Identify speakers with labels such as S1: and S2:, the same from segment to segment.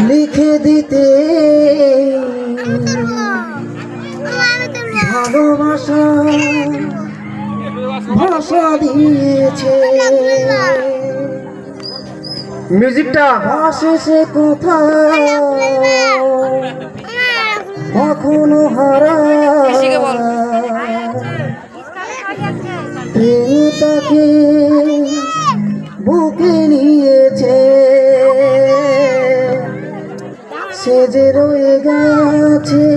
S1: লিখে দিতে ভালোবাসা ভাষা দিয়েছে। মিউজিকটা আসে সে কোথায় কখনো হারা তাকে বুকে নিয়েছে, সে যে রয়ে গেছে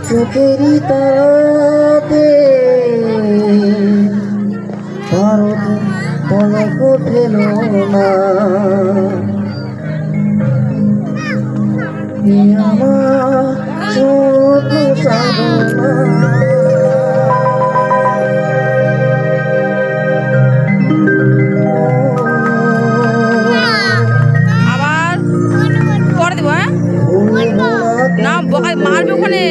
S1: চোখেরই তারাতে, তারও পলক ফেল না। আমার স্বপ্ন সাধনা
S2: মারবে ওখানে।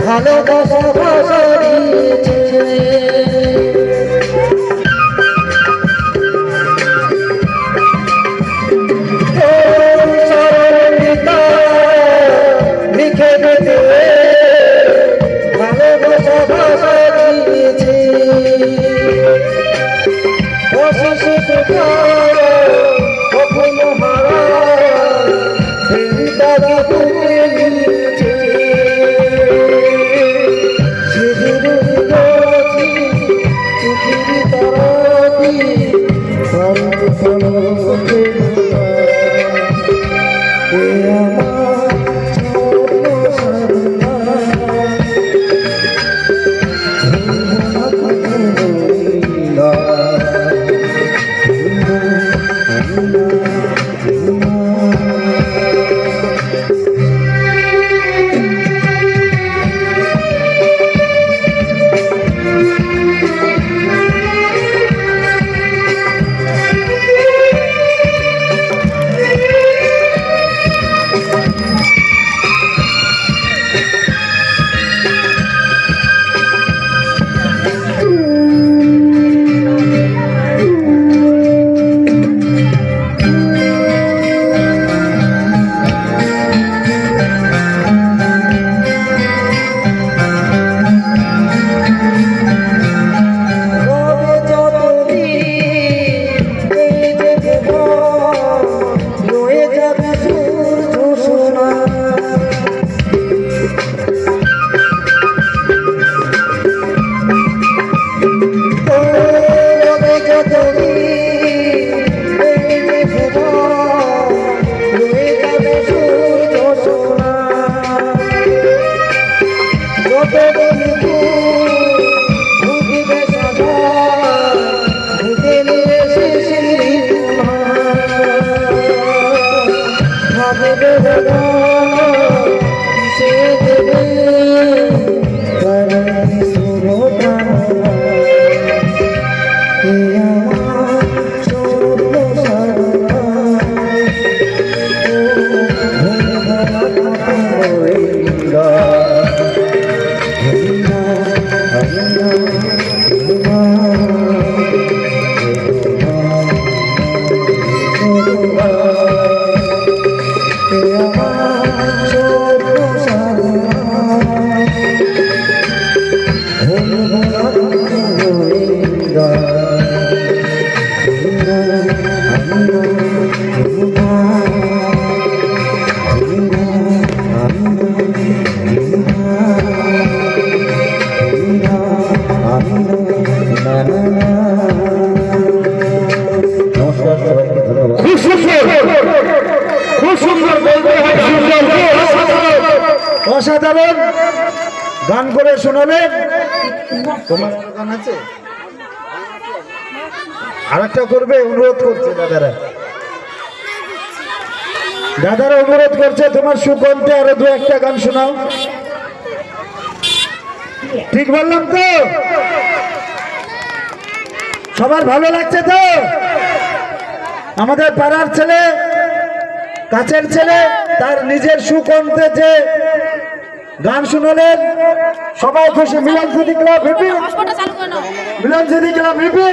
S1: ভালোবাসা ভাষা দিয়েছে, লিখে দিতে ভালোবাসা ভাষা দিয়েছে। কখনো হারা দাদা বুকে নিয়েছে, নমস্কার, সবাইকে ধন্যবাদ।
S3: খুব সুন্দর, খুব সুন্দর বলতে হয়, সুন্দর,
S4: অসাধারণ গান করে শোনাবেন। তোমার আরো গান আছে? আরেকটা করবে, অনুরোধ করছে দাদারা। দাদারা অনুরোধ করছে তোমার সুকণ্ঠে আরো দু একটা গান শোনাও। ঠিক বললাম তো? সবার ভালো লাগছে তো? আমাদের পাড়ার ছেলে, কাছের ছেলে, তার নিজের সুকণ্ঠে যে গান শুনালেন, সবাই খুশি। মিলন সিটি ক্লাব হিপি,
S2: হসপিটাল চালু করে নাও।
S4: মিলন সিটি ক্লাব হিপি।